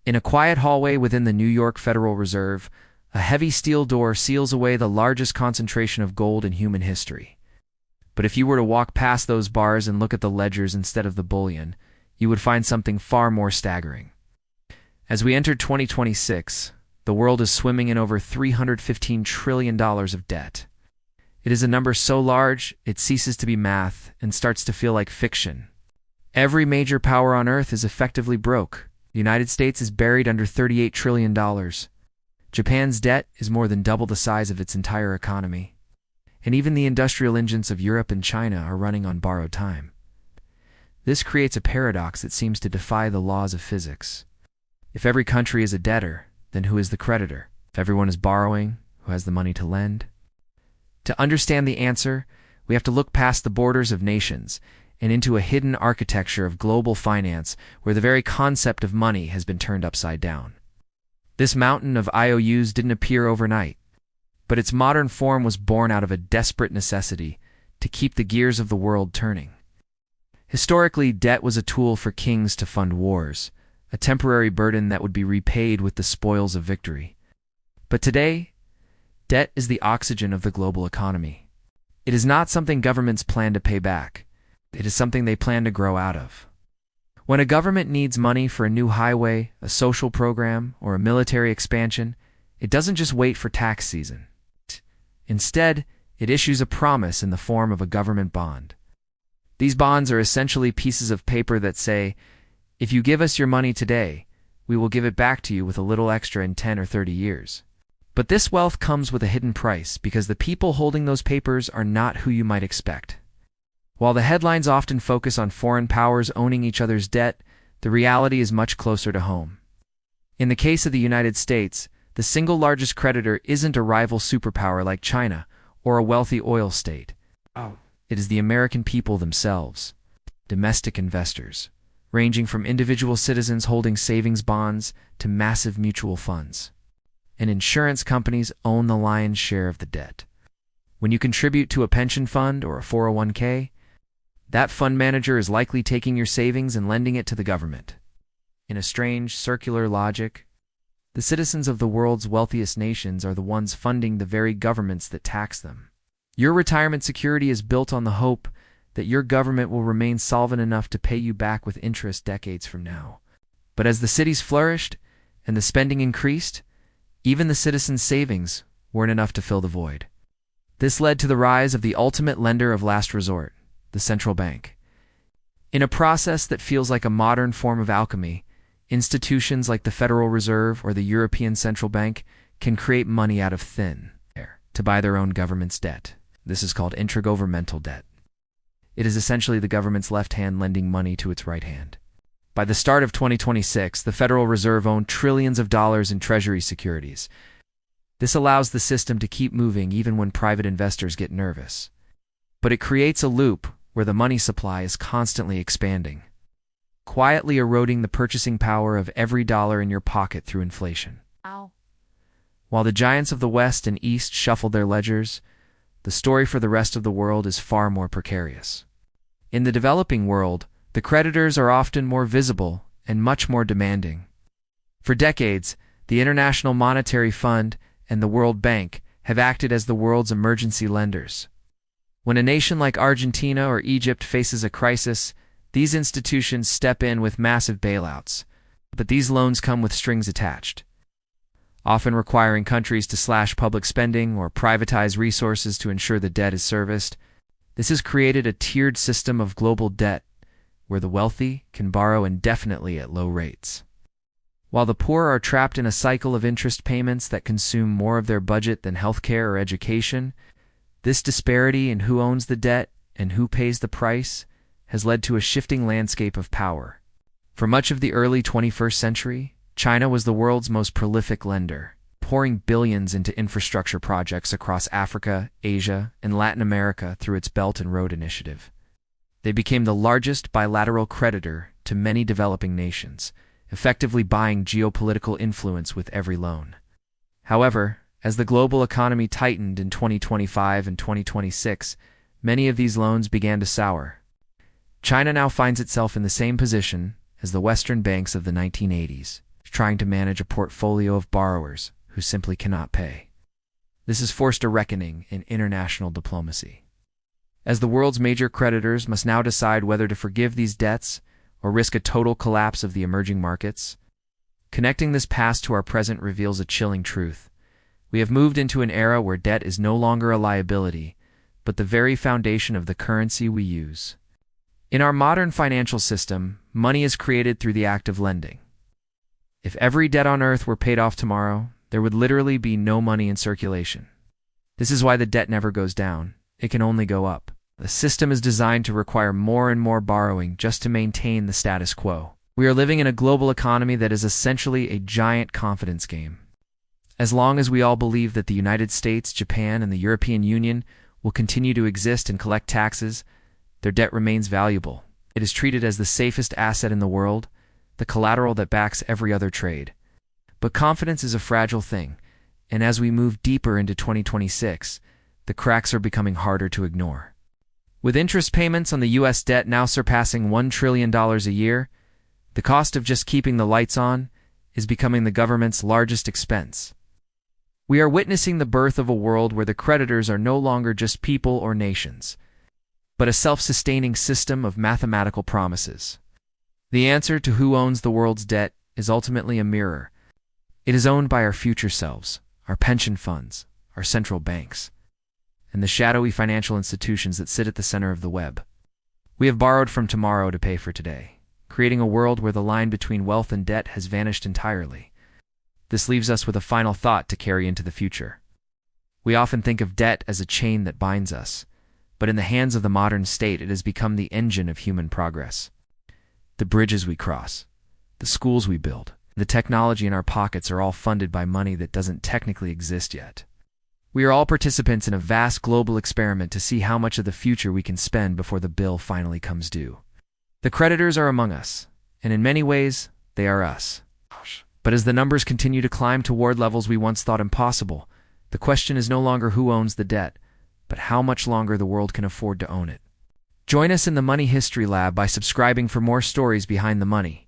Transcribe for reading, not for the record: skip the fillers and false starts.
In a quiet hallway within the New York Federal Reserve, a heavy steel door seals away the largest concentration of gold in human history. But if you were to walk past those bars and look at the ledgers instead of the bullion, you would find something far more staggering. As we enter 2026, the world is swimming in over $315 trillion of debt. It is a number so large, it ceases to be math and starts to feel like fiction. Every major power on Earth is effectively broke. The United States is buried under $38 trillion. Japan's debt is more than double the size of its entire economy. And even the industrial engines of Europe and China are running on borrowed time. This creates a paradox that seems to defy the laws of physics. If every country is a debtor, then who is the creditor? If everyone is borrowing, who has the money to lend? To understand the answer, we have to look past the borders of nations and into a hidden architecture of global finance where the very concept of money has been turned upside down. This mountain of IOUs didn't appear overnight, but its modern form was born out of a desperate necessity to keep the gears of the world turning. Historically, debt was a tool for kings to fund wars, a temporary burden that would be repaid with the spoils of victory. But today, debt is the oxygen of the global economy. It is not something governments plan to pay back. It is something they plan to grow out of. When a government needs money for a new highway, a social program, or a military expansion, it doesn't just wait for tax season. Instead, it issues a promise in the form of a government bond. These bonds are essentially pieces of paper that say, if you give us your money today, we will give it back to you with a little extra in 10 or 30 years. But this wealth comes with a hidden price because the people holding those papers are not who you might expect. While the headlines often focus on foreign powers owning each other's debt, the reality is much closer to home. In the case of the United States, the single largest creditor isn't a rival superpower like China or a wealthy oil state. It is the American people themselves, domestic investors, ranging from individual citizens holding savings bonds to massive mutual funds. And insurance companies own the lion's share of the debt. When you contribute to a pension fund or a 401k, that fund manager is likely taking your savings and lending it to the government. In a strange, circular logic, the citizens of the world's wealthiest nations are the ones funding the very governments that tax them. Your retirement security is built on the hope that your government will remain solvent enough to pay you back with interest decades from now. But as the cities flourished and the spending increased, even the citizens' savings weren't enough to fill the void. This led to the rise of the ultimate lender of last resort, the central bank. In a process that feels like a modern form of alchemy, institutions like the Federal Reserve or the European Central Bank can create money out of thin air to buy their own government's debt. This is called Intragovernmental Debt. It is essentially the government's left hand lending money to its right hand. By the start of 2026, the Federal Reserve owned trillions of dollars in Treasury securities. This allows the system to keep moving even when private investors get nervous. But it creates a loop where the money supply is constantly expanding, quietly eroding the purchasing power of every dollar in your pocket through inflation. While the giants of the West and East shuffle their ledgers, the story for the rest of the world is far more precarious. In the developing world, the creditors are often more visible and much more demanding. For decades, the International Monetary Fund and the World Bank have acted as the world's emergency lenders. When a nation like Argentina or Egypt faces a crisis, these institutions step in with massive bailouts. But these loans come with strings attached, often requiring countries to slash public spending or privatize resources to ensure the debt is serviced. This has created a tiered system of global debt where the wealthy can borrow indefinitely at low rates, while the poor are trapped in a cycle of interest payments that consume more of their budget than healthcare or education. This disparity in who owns the debt and who pays the price has led to a shifting landscape of power. For much of the early 21st century, China was the world's most prolific lender, pouring billions into infrastructure projects across Africa, Asia, and Latin America through its Belt and Road Initiative. They became the largest bilateral creditor to many developing nations, effectively buying geopolitical influence with every loan. However, as the global economy tightened in 2025 and 2026, many of these loans began to sour. China now finds itself in the same position as the Western banks of the 1980s, trying to manage a portfolio of borrowers who simply cannot pay. This has forced a reckoning in international diplomacy, as the world's major creditors must now decide whether to forgive these debts or risk a total collapse of the emerging markets. Connecting this past to our present reveals a chilling truth. We have moved into an era where debt is no longer a liability, but the very foundation of the currency we use. In our modern financial system, money is created through the act of lending. If every debt on earth were paid off tomorrow, there would literally be no money in circulation. This is why the debt never goes down. It can only go up. The system is designed to require more and more borrowing just to maintain the status quo. We are living in a global economy that is essentially a giant confidence game. As long as we all believe that the United States, Japan, and the European Union will continue to exist and collect taxes, their debt remains valuable. It is treated as the safest asset in the world, the collateral that backs every other trade. But confidence is a fragile thing, and as we move deeper into 2026, the cracks are becoming harder to ignore. With interest payments on the U.S. debt now surpassing $1 trillion a year, the cost of just keeping the lights on is becoming the government's largest expense. We are witnessing the birth of a world where the creditors are no longer just people or nations, but a self-sustaining system of mathematical promises. The answer to who owns the world's debt is ultimately a mirror. It is owned by our future selves, our pension funds, our central banks, and the shadowy financial institutions that sit at the center of the web. We have borrowed from tomorrow to pay for today, creating a world where the line between wealth and debt has vanished entirely. This leaves us with a final thought to carry into the future. We often think of debt as a chain that binds us, but in the hands of the modern state, it has become the engine of human progress. The bridges we cross, the schools we build, the technology in our pockets are all funded by money that doesn't technically exist yet. We are all participants in a vast global experiment to see how much of the future we can spend before the bill finally comes due. The creditors are among us, and in many ways, they are us. But as the numbers continue to climb toward levels we once thought impossible, the question is no longer who owns the debt, but how much longer the world can afford to own it. Join us in the Money History Lab by subscribing for more stories behind the money.